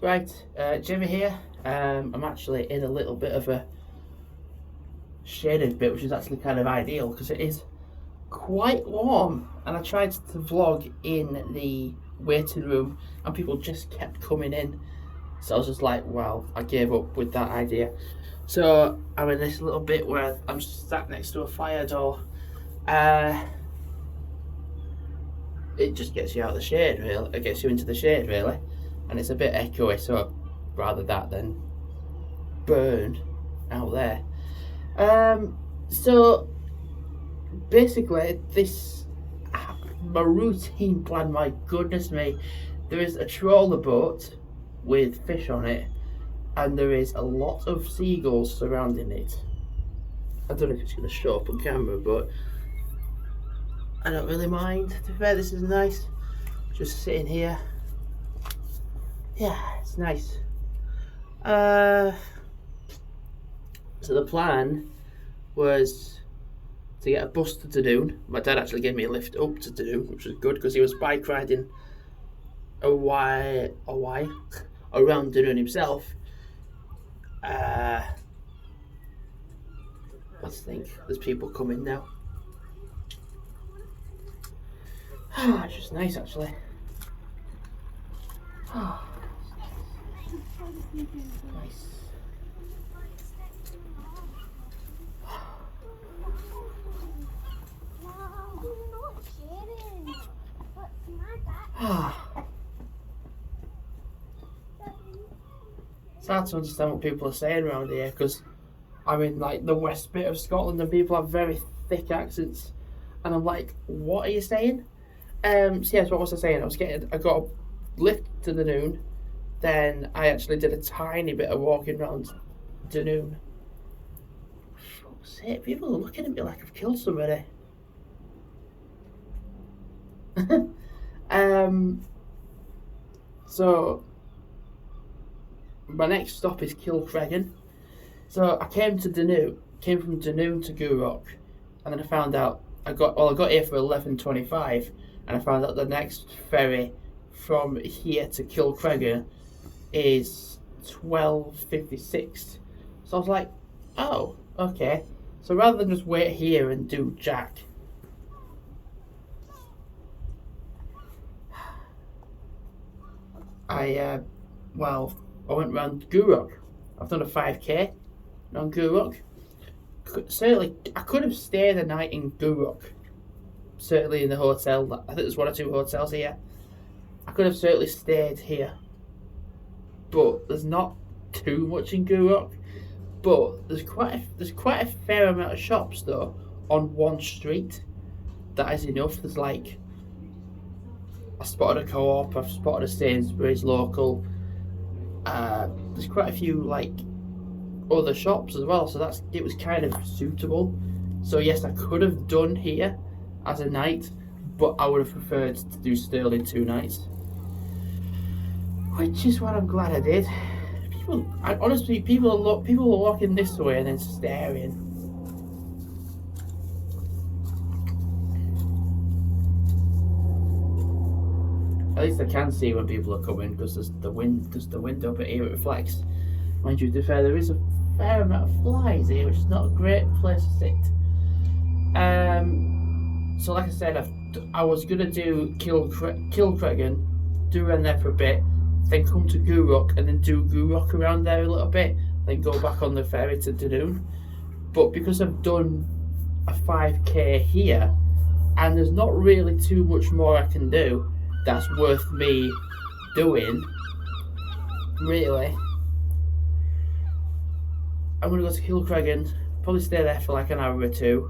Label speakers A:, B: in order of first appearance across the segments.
A: Right, Jimmy here. I'm actually in a little bit of a shaded bit, which is actually kind of ideal because it is quite warm. And I tried to vlog in the waiting room, and people just kept coming in. So I was just like, well, I gave up with that idea. So I'm in this little bit where I'm sat next to a fire door. Uh, it just gets you out of the shade, really. It gets you into the shade, really, and it's a bit echoey. So I'd rather that than burn out there. So basically, this my routine plan. My goodness me, there is a trawler boat with fish on it, and there is a lot of seagulls surrounding it. I don't know if it's going to show up on camera, but I don't really mind. To be fair, this is nice. Just sitting here. Yeah, it's nice. So the plan was to get a bus to Dunoon. My dad actually gave me a lift up to Dunoon, which was good because he was bike riding away around Dunoon himself. Let's think. There's people coming now. It's just nice actually. Nice. It's hard to understand what people are saying around here because I'm in like the west bit of Scotland and people have very thick accents, and I'm like, what are you saying? So yes, what was I saying? I got a lift to Dunoon, then I actually did a tiny bit of walking around Dunoon. Fuck's sake, people are looking at me like I've killed somebody. So my next stop is Kilcreggan. So I came from Dunoon to Gourock, and then I found out I got here for 11:25, and I found out the next ferry from here to Kilcreggan is 12:56. So I was like, oh, okay. So rather than just wait here and do Jack, I I went round Gourock. I've done a 5k around Gourock. Certainly, I could have stayed a night in Gourock. Certainly in the hotel. I think there's one or two hotels here. I could have certainly stayed here, but there's not too much in Gourock. But there's quite a fair amount of shops though on one street. That is enough. There's like I spotted a co-op. I've spotted a Sainsbury's local. There's quite a few like other shops as well, so it was kind of suitable. So yes, I could have done here as a night, but I would have preferred to do Stirling 2 nights, which is what I'm glad I did. Honestly, people are walking this way and then staring. At least I can see when people are coming because there's the window, but here it reflects. Mind you, to be fair, there is a fair amount of flies here, which is not a great place to sit. So like I said, I was gonna do Kilcreggan, do around there for a bit, then come to Gourock and then do Gourock around there a little bit, then go back on the ferry to Dunoon. But because I've done a 5k here, and there's not really too much more I can do that's worth me doing, really. I'm going to go to Kilcreggan, probably stay there for like an hour or two,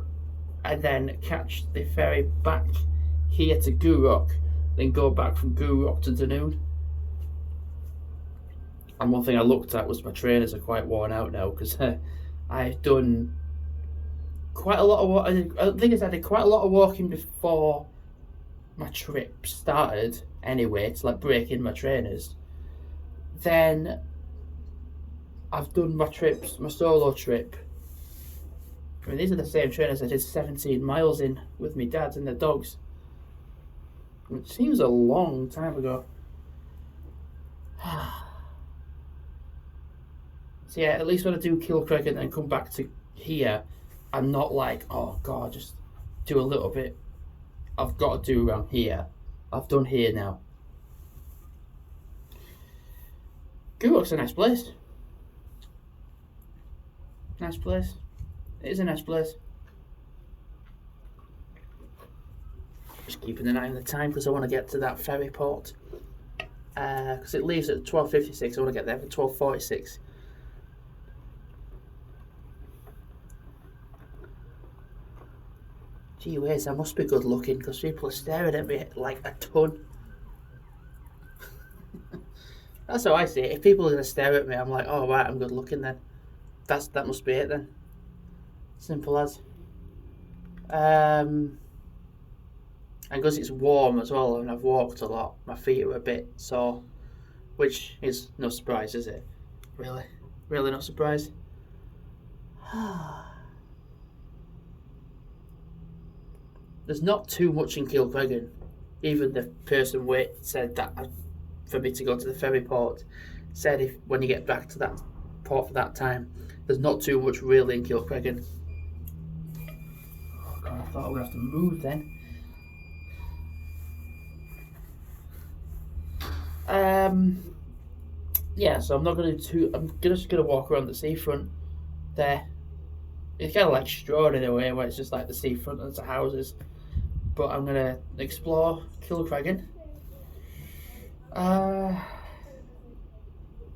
A: and then catch the ferry back here to Gourock, then go back from Gourock to Dunoon. And one thing I looked at was my trainers are quite worn out now because I've done quite a lot of walking. I did quite a lot of walking before my trip started anyway, to like break in my trainers. Then I've done my solo trip. I mean, these are the same trainers I did 17 miles in with my dad and the dogs. It seems a long time ago. So yeah, at least when I do Kilcreggan and come back to here, I'm not like, oh god, just do a little bit. I've got to do around here. I've done here now. Gourock's a nice place. Nice place. It is a nice place. Just keeping an eye on the time because I want to get to that ferry port. Because it leaves at 12:56. I want to get there for 12:46. Gee whiz, I must be good looking because people are staring at me like a ton. That's how I see it. If people are going to stare at me, I'm like, oh right, I'm good looking then. That must be it then. Simple as. And because it's warm as well and I've walked a lot, my feet are a bit sore, which is no surprise, is it? Really? Really not surprised? There's not too much in Kilcreggan. Even the person said that for me to go to the ferry port, said if when you get back to that port for that time, there's not too much really in Kilcreggan. Oh god, I thought I would have to move then. Yeah, so I'm not going to. I'm just going to walk around the seafront there. It's kind of like Stroud in a way, where it's just like the seafront and the houses. But I'm going to explore Kilcreggan.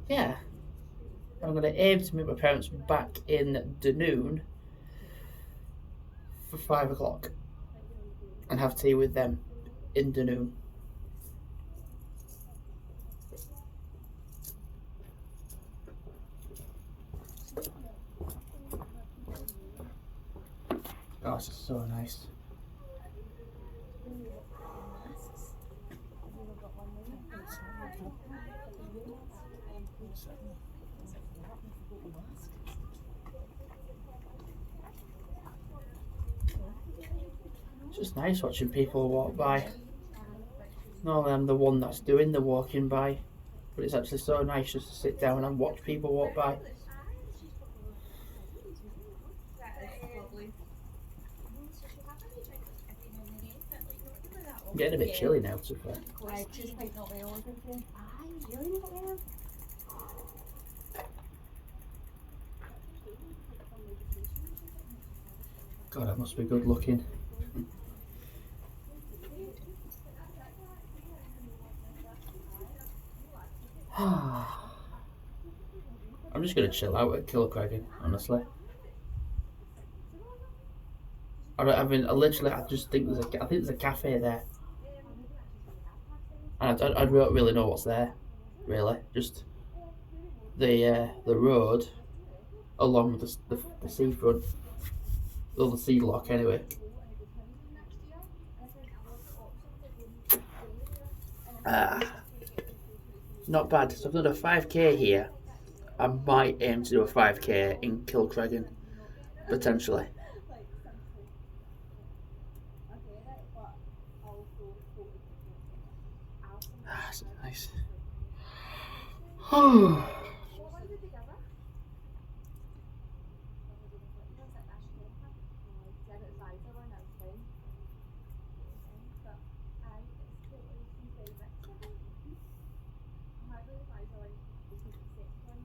A: Yeah. I'm going to aim to meet my parents back in Dunoon for 5 o'clock and have tea with them in Dunoon. Oh, this is so nice. It's just nice watching people walk by. Normally I'm the one that's doing the walking by, but it's actually so nice just to sit down and watch people walk by. I'm getting a bit chilly now, to be fair. God, that must be good looking. I'm just going to chill out at Kilcreggan, honestly. I just think I think there's a cafe there. And I don't really know what's there, really. Just the road along the seafront, or the sea lock anyway. Not bad. So I've done a 5k here. I might aim to do a 5k in Kilcreggan, potentially. That's nice.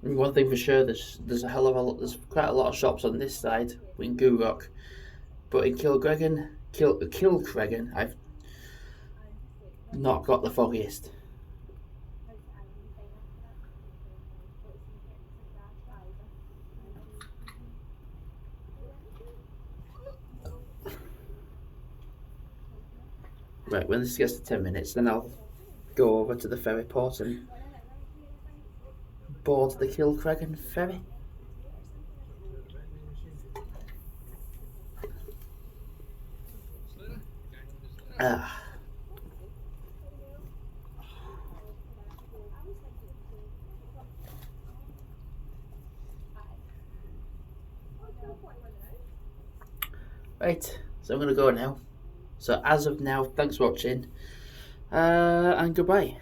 A: And one thing for sure, there's there's quite a lot of shops on this side in Gourock, but in Kilcreggan, I've not got the foggiest. Right, when this gets to 10 minutes, then I'll go over to the ferry port and board the Kilcreggan ferry. Right, so I'm going to go now. So as of now, thanks for watching, and goodbye.